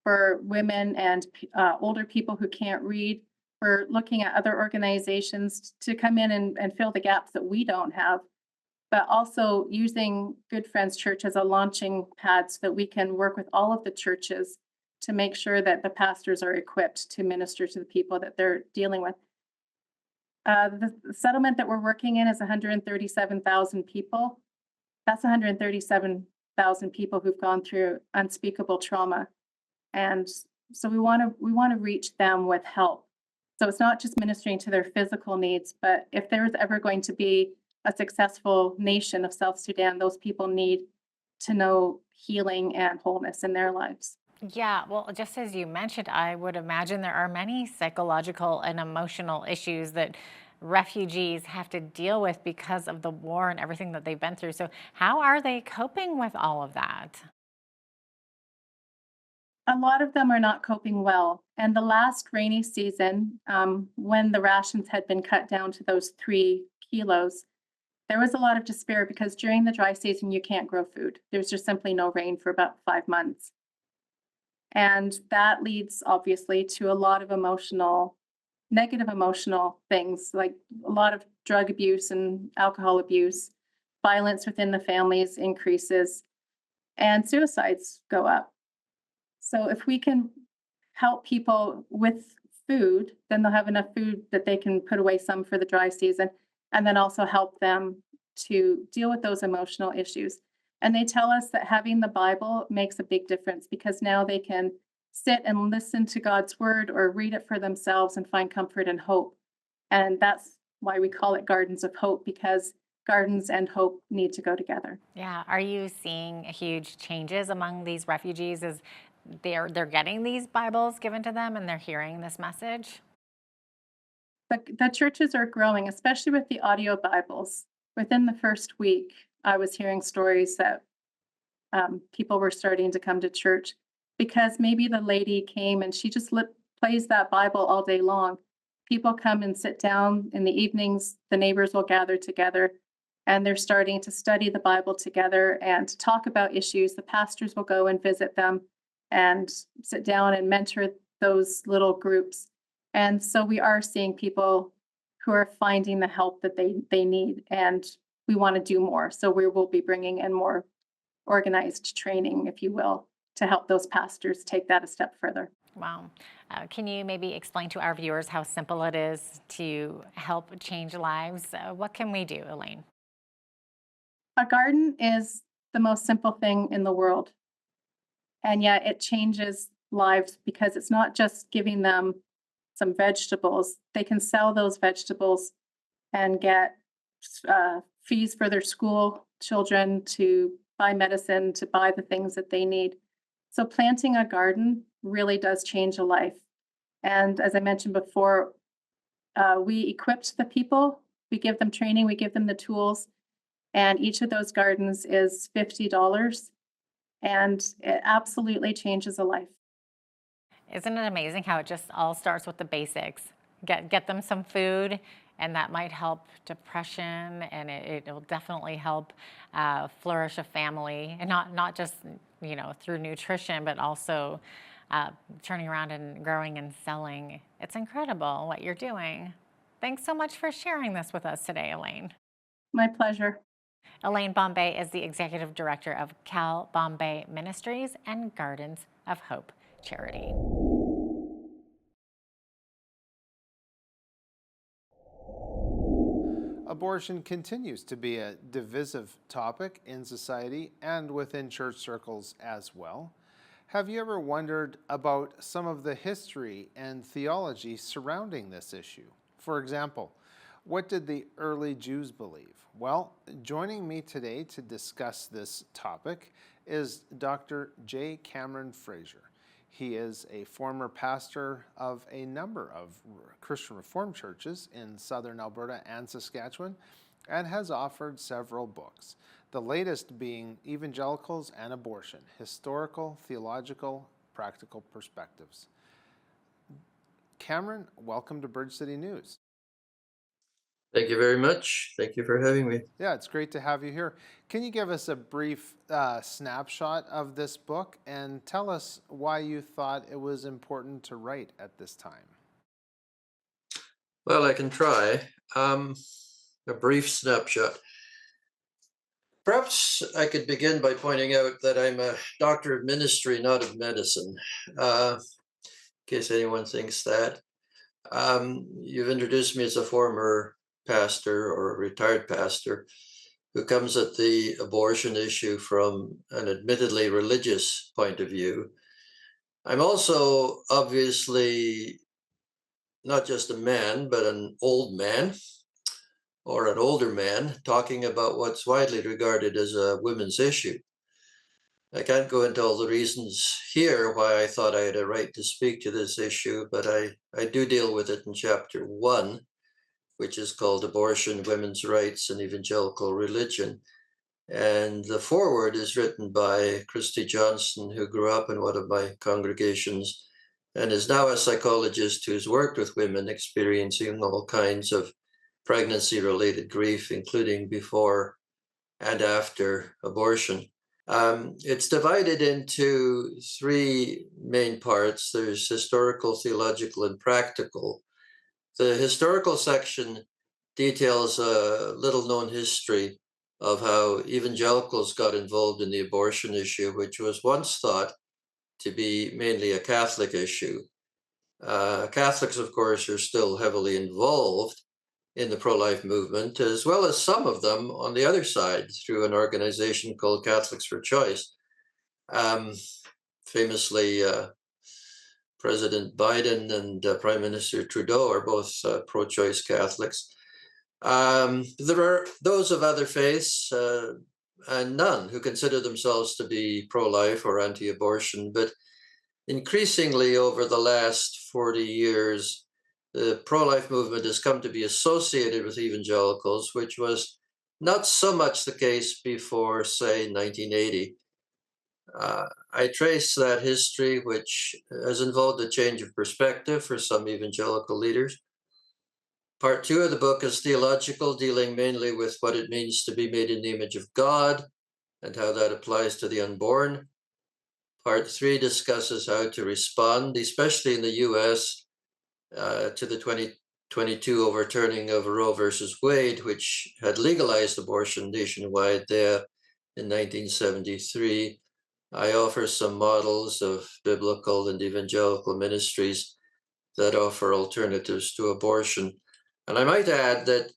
for women and older people who can't read. We're looking at other organizations to come in and fill the gaps that we don't have, but also using Good Friends Church as a launching pad so that we can work with all of the churches to make sure that the pastors are equipped to minister to the people that they're dealing with. The settlement that we're working in is 137,000 people. That's 137,000 people who've gone through unspeakable trauma. And so we want to reach them with help. So it's not just ministering to their physical needs, but if there's ever going to be a successful nation of South Sudan, those people need to know healing and wholeness in their lives. Yeah, well, just as you mentioned, I would imagine there are many psychological and emotional issues that refugees have to deal with because of the war and everything that they've been through. So how are they coping with all of that? A lot of them are not coping well. And the last rainy season, when the rations had been cut down to those 3 kilos, there was a lot of despair because during the dry season, you can't grow food. There's just simply no rain for about 5 months. And that leads obviously to a lot of negative emotional things, like a lot of drug abuse and alcohol abuse, violence within the families increases, and suicides go up. So if we can help people with food, then they'll have enough food that they can put away some for the dry season, and then also help them to deal with those emotional issues. And they tell us that having the Bible makes a big difference because now they can sit and listen to God's word or read it for themselves and find comfort and hope. And that's why we call it Gardens of Hope, because gardens and hope need to go together. Yeah, are you seeing huge changes among these refugees as they're getting these Bibles given to them and they're hearing this message? The churches are growing, especially with the audio Bibles. Within the first week, I was hearing stories that people were starting to come to church because maybe the lady came and she just plays that Bible all day long. People come and sit down in the evenings, the neighbors will gather together, and they're starting to study the Bible together and to talk about issues. The pastors will go and visit them and sit down and mentor those little groups. And so we are seeing people who are finding the help that they need, and we want to do more. So we will be bringing in more organized training, if you will, to help those pastors take that a step further. Wow. Can you maybe explain to our viewers how simple it is to help change lives? What can we do, Elaine? A garden is the most simple thing in the world. And yet it changes lives because it's not just giving them some vegetables. They can sell those vegetables and get fees for their school children, to buy medicine, to buy the things that they need. So planting a garden really does change a life. And as I mentioned before, we equipped the people, we give them training, we give them the tools, and each of those gardens is $50, and it absolutely changes a life. Isn't it amazing how it just all starts with the basics? Get them some food, and that might help depression, and it will definitely help flourish a family, and not just through nutrition, but also turning around and growing and selling. It's incredible what you're doing. Thanks so much for sharing this with us today, Elaine. My pleasure. Elaine Bombay is the Executive Director of Cal Bombay Ministries and Gardens of Hope charity. Abortion continues to be a divisive topic in society and within church circles as well. Have you ever wondered about some of the history and theology surrounding this issue? For example, What did the early Jews believe? Well, joining me today to discuss this topic is Dr. J. Cameron Fraser. He is a former pastor of a number of Christian Reformed churches in southern Alberta and Saskatchewan, and has authored several books, the latest being Evangelicals and Abortion, Historical, Theological, Practical Perspectives. Cameron, welcome to Bridge City News. Thank you very much. Thank you for having me. Yeah, it's great to have you here. Can you give us a brief snapshot of this book and tell us why you thought it was important to write at this time? Well, I can try. A brief snapshot. Perhaps I could begin by pointing out that I'm a doctor of ministry, not of medicine, in case anyone thinks that. You've introduced me as a former pastor or a retired pastor who comes at the abortion issue from an admittedly religious point of view. I'm also obviously not just a man, but an old man or an older man talking about what's widely regarded as a women's issue. I can't go into all the reasons here why I thought I had a right to speak to this issue, but I do deal with it in chapter 1, which is called Abortion, Women's Rights, and Evangelical Religion. And the foreword is written by Christy Johnson, who grew up in one of my congregations and is now a psychologist who's worked with women experiencing all kinds of pregnancy-related grief, including before and after abortion. It's divided into 3 main parts. There's historical, theological, and practical. The historical section details a little-known history of how evangelicals got involved in the abortion issue, which was once thought to be mainly a Catholic issue. Catholics, of course, are still heavily involved in the pro-life movement, as well as some of them on the other side through an organization called Catholics for Choice. Famously, President Biden and Prime Minister Trudeau are both pro-choice Catholics. There are those of other faiths and none who consider themselves to be pro-life or anti-abortion, but increasingly over the last 40 years, the pro-life movement has come to be associated with evangelicals, which was not so much the case before, say, 1980. I trace that history, which has involved a change of perspective for some evangelical leaders. Part 2 of the book is theological, dealing mainly with what it means to be made in the image of God and how that applies to the unborn. Part 3 discusses how to respond, especially in the US, to the 2022 overturning of Roe versus Wade, which had legalized abortion nationwide there in 1973. I offer some models of biblical and evangelical ministries that offer alternatives to abortion. And I might add that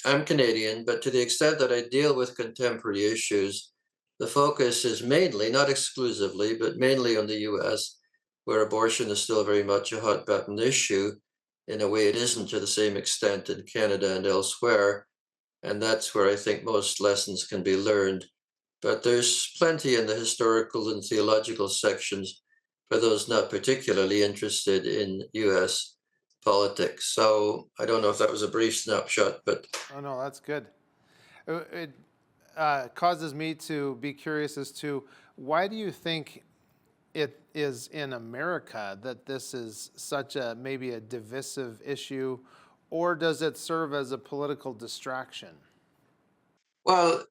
I'm Canadian, but to the extent that I deal with contemporary issues, the focus is mainly, not exclusively, but mainly on the US, where abortion is still very much a hot button issue in a way it isn't to the same extent in Canada and elsewhere. And that's where I think most lessons can be learned. But there's plenty in the historical and theological sections for those not particularly interested in US politics. So I don't know if that was a brief snapshot, but... Oh, no, that's good. It causes me to be curious as to why do you think it is in America that this is such a maybe a divisive issue, or does it serve as a political distraction? Well,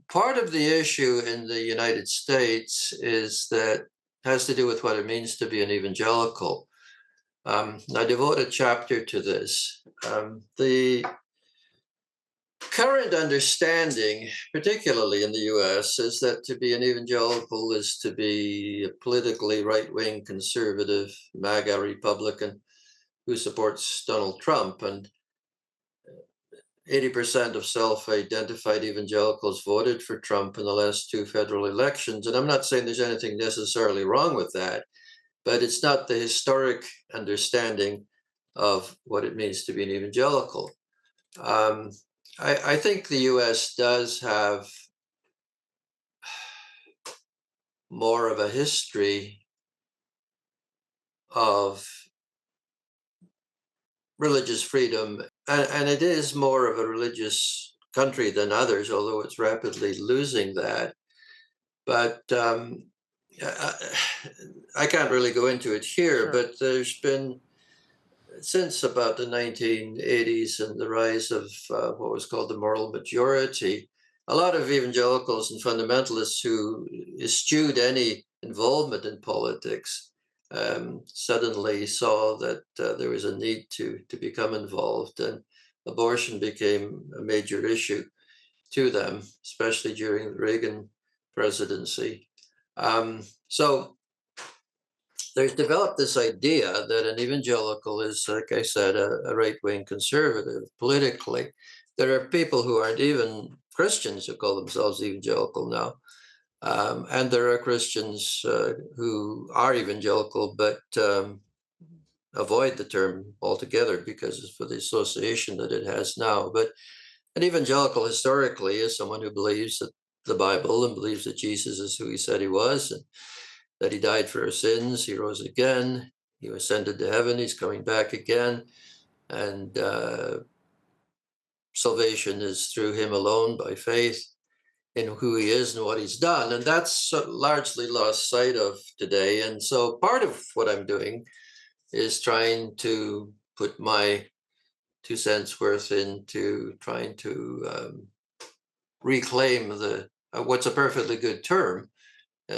part of the issue in the United States is that has to do with what it means to be an evangelical. I devote a chapter to this. The current understanding, particularly in the US, is that to be an evangelical is to be a politically right-wing conservative MAGA Republican who supports Donald Trump. And 80% of self-identified evangelicals voted for Trump in the last 2 federal elections. And I'm not saying there's anything necessarily wrong with that, but it's not the historic understanding of what it means to be an evangelical. I think the US does have more of a history of religious freedom, and it is more of a religious country than others, although it's rapidly losing that. But I can't really go into it here, Sure. but there's been, since about the 1980s and the rise of what was called the moral majority, a lot of evangelicals and fundamentalists who eschewed any involvement in politics suddenly saw that there was a need to become involved, and abortion became a major issue to them, especially during the Reagan presidency. So there's developed this idea that an evangelical is, like I said, a right-wing conservative politically. There are people who aren't even Christians who call themselves evangelical now. And there are Christians who are evangelical but avoid the term altogether because of the association that it has now. But an evangelical historically is someone who believes that the Bible and believes that Jesus is who he said he was, and that he died for our sins, he rose again, he ascended to heaven, he's coming back again, and salvation is through him alone by faith in who he is and what he's done. And that's largely lost sight of today. And so part of what I'm doing is trying to put my 2 cents worth into trying to reclaim the what's a perfectly good term.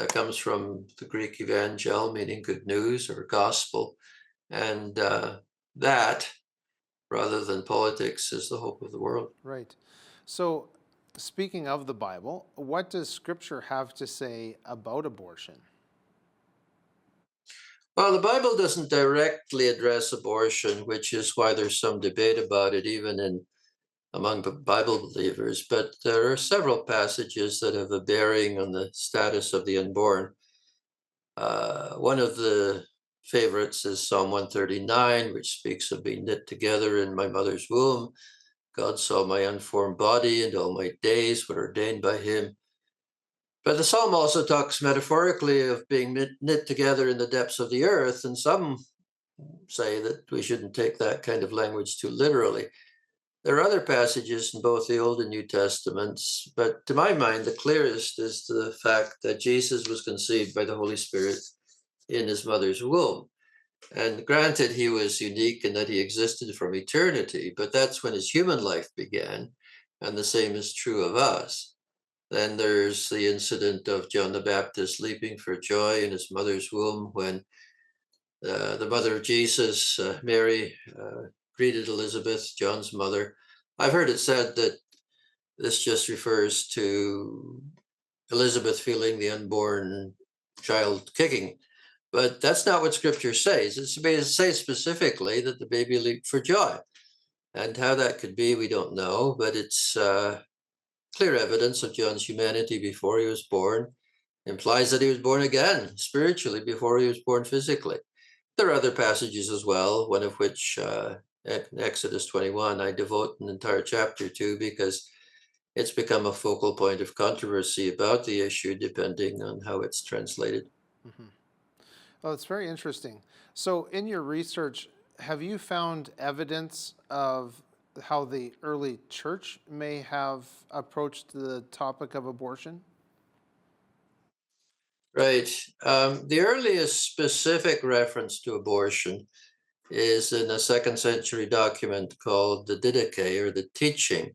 Comes from the Greek evangel, meaning good news or gospel. And that, rather than politics, is the hope of the world. Right. So, speaking of the Bible, what does Scripture have to say about abortion? Well, the Bible doesn't directly address abortion, which is why there's some debate about it, even among Bible believers. But there are several passages that have a bearing on the status of the unborn. One of the favorites is Psalm 139, which speaks of being knit together in my mother's womb. God saw my unformed body, and all my days were ordained by him. But the psalm also talks metaphorically of being knit together in the depths of the earth, and some say that we shouldn't take that kind of language too literally. There are other passages in both the Old and New Testaments, but to my mind, the clearest is the fact that Jesus was conceived by the Holy Spirit in his mother's womb. And granted, he was unique in that he existed from eternity, but that's when his human life began, and the same is true of us. Then there's the incident of John the Baptist leaping for joy in his mother's womb when the mother of Jesus, Mary, greeted Elizabeth, John's mother. I've heard it said that this just refers to Elizabeth feeling the unborn child kicking. But that's not what Scripture says. It says specifically that the baby leaped for joy. And how that could be, we don't know, but it's clear evidence of John's humanity before he was born. Implies that he was born again spiritually before he was born physically. There are other passages as well, one of which, Exodus 21, I devote an entire chapter to because it's become a focal point of controversy about the issue, depending on how it's translated. Mm-hmm. Well, it's very interesting. So in your research, have you found evidence of how the early church may have approached the topic of abortion? Right. The earliest specific reference to abortion is in a 2nd century document called the Didache, or the Teaching.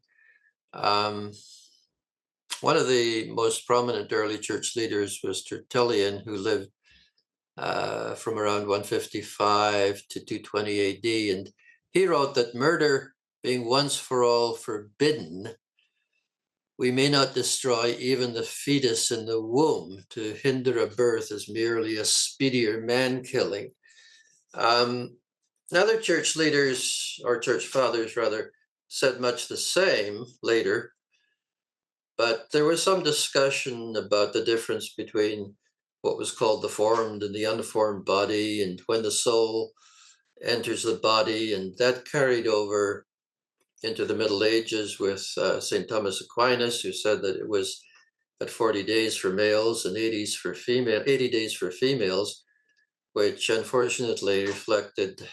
One of the most prominent early church leaders was Tertullian, who lived from around 155 to 220 AD. And he wrote that murder being once for all forbidden, we may not destroy even the fetus in the womb. To hinder a birth is merely a speedier man-killing. Other church leaders, or church fathers rather, said much the same later, but there was some discussion about the difference between what was called the formed and the unformed body, and when the soul enters the body, and that carried over into the Middle Ages with St. Thomas Aquinas, who said that it was at 40 days for males and 80 days for females, which unfortunately reflected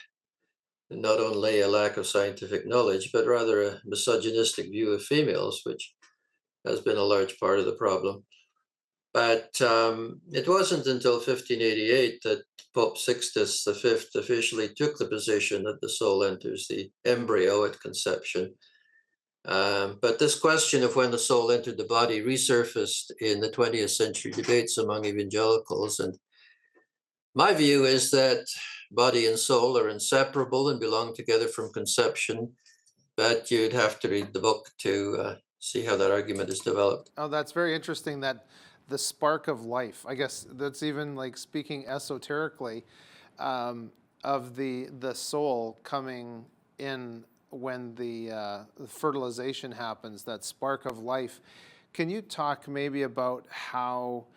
not only a lack of scientific knowledge, but rather a misogynistic view of females, which has been a large part of the problem. But it wasn't until 1588 that Pope Sixtus V officially took the position that the soul enters the embryo at conception. But this question of when the soul entered the body resurfaced in the 20th century debates among evangelicals. And my view is that body and soul are inseparable and belong together from conception, but you'd have to read the book to see how that argument is developed. Oh, that's very interesting, that the spark of life, I guess that's even like speaking esoterically, of the soul coming in when the fertilization happens, that spark of life. Can you talk maybe about how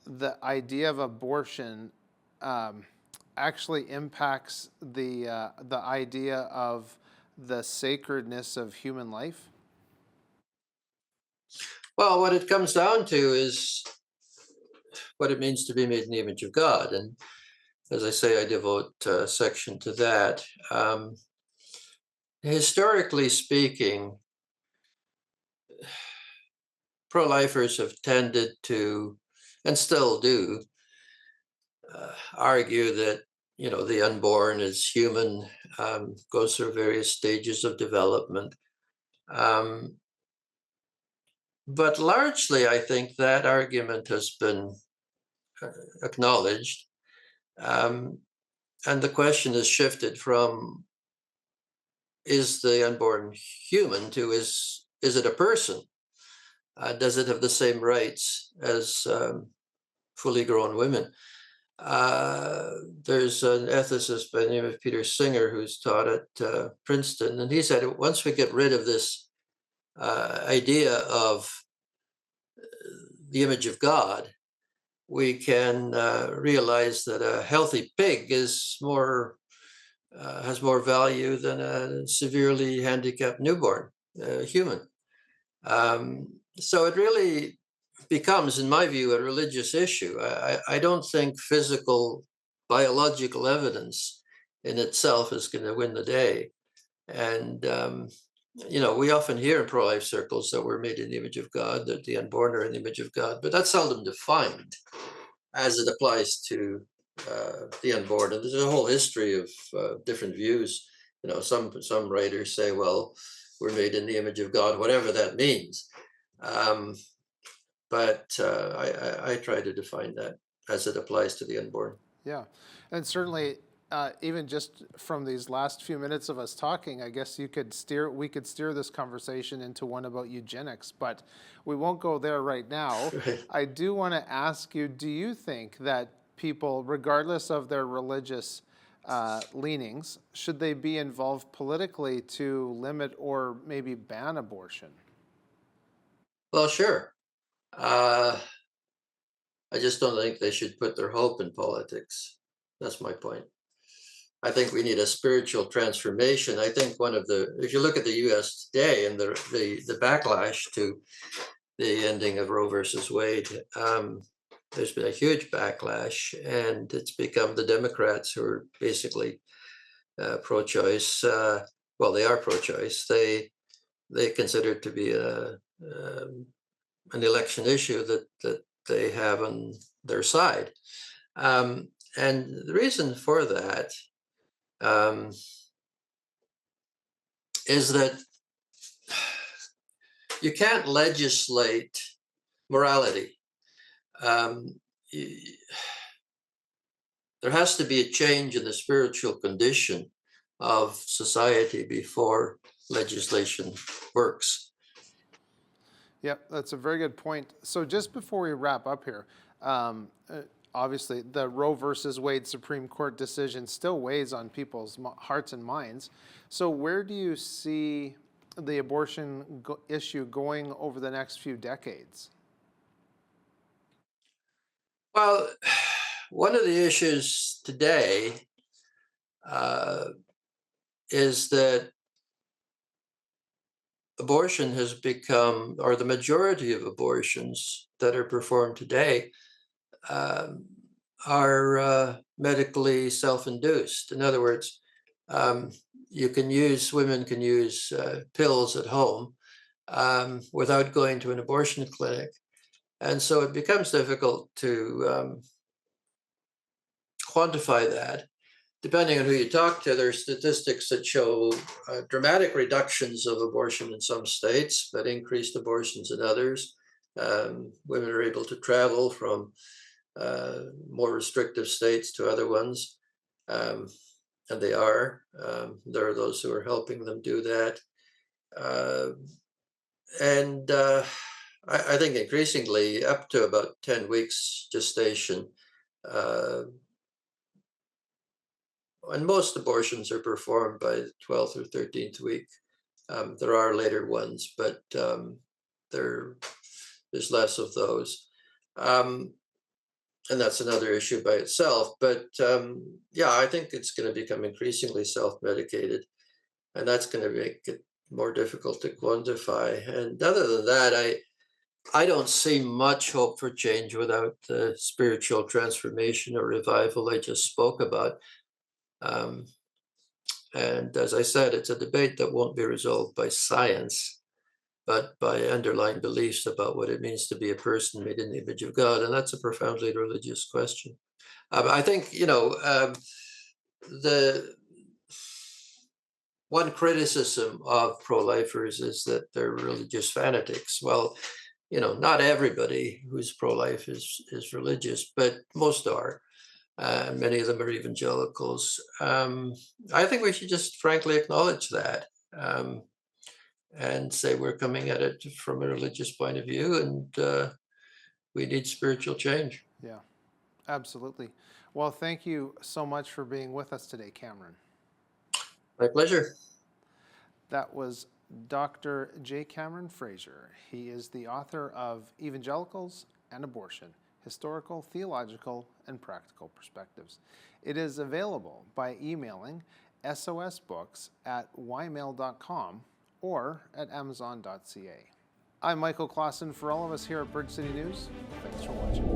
the idea of abortion actually impacts the idea of the sacredness of human life? Well, what it comes down to is what it means to be made in the image of God. And as I say, I devote a section to that. Historically speaking, pro-lifers have tended to, and still do, argue that, you know, the unborn is human, goes through various stages of development. But largely, I think that argument has been acknowledged. And the question has shifted from, is the unborn human, to is it a person? Does it have the same rights as fully grown women? There's an ethicist by the name of Peter Singer who's taught at Princeton, and he said once we get rid of this idea of the image of God, we can realize that a healthy pig is has more value than a severely handicapped newborn human. So it really becomes, in my view, a religious issue. I don't think physical, biological evidence in itself is going to win the day. And, you know, we often hear in pro-life circles that we're made in the image of God, that the unborn are in the image of God, but that's seldom defined as it applies to the unborn. And there's a whole history of different views. You know, some writers say, well, we're made in the image of God, whatever that means. But I try to define that as it applies to the unborn. Yeah, and certainly, even just from these last few minutes of us talking, I guess we could steer this conversation into one about eugenics, but we won't go there right now. Right. I do want to ask you, do you think that people, regardless of their religious leanings, should they be involved politically to limit or maybe ban abortion? Well, sure. I just don't think they should put their hope in politics. That's my point. I think we need a spiritual transformation. I think if you look at the U.S. today and the backlash to the ending of Roe versus Wade, there's been a huge backlash, and it's become the Democrats who are basically pro-choice. Well, they are pro-choice. They consider it to be an election issue that they have on their side. And the reason for that is that you can't legislate morality. There has to be a change in the spiritual condition of society before legislation works. Yep, that's a very good point. So just before we wrap up here, obviously the Roe versus Wade Supreme Court decision still weighs on people's hearts and minds. So where do you see the abortion issue going over the next few decades? Well, one of the issues today is that abortion has become, or the majority of abortions that are performed today are medically self-induced. In other words, women can use pills at home without going to an abortion clinic. And so it becomes difficult to quantify that. Depending on who you talk to, there are statistics that show dramatic reductions of abortion in some states, but increased abortions in others. Women are able to travel from more restrictive states to other ones, and they are. There are those who are helping them do that. I think increasingly up to about 10 weeks gestation, and most abortions are performed by the 12th or 13th week. There are later ones, but there's less of those. And that's another issue by itself. But yeah, I think it's going to become increasingly self-medicated, and that's going to make it more difficult to quantify. And other than that, I don't see much hope for change without the spiritual transformation or revival I just spoke about. And as I said, it's a debate that won't be resolved by science, but by underlying beliefs about what it means to be a person made in the image of God. And that's a profoundly religious question. I think, the one criticism of pro-lifers is that they're religious fanatics. Well, not everybody who's pro-life is religious, but most are. Many of them are evangelicals. I think we should just frankly acknowledge that and say we're coming at it from a religious point of view, and we need spiritual change. Yeah, absolutely. Well, thank you so much for being with us today, Cameron. My pleasure. That was Dr. J. Cameron Fraser. He is the author of Evangelicals and Abortion: Historical, Theological, and Practical Perspectives. It is available by emailing sosbooks@ymail.com or at amazon.ca. I'm Michael Clausen. For all of us here at Bridge City News, thanks for watching.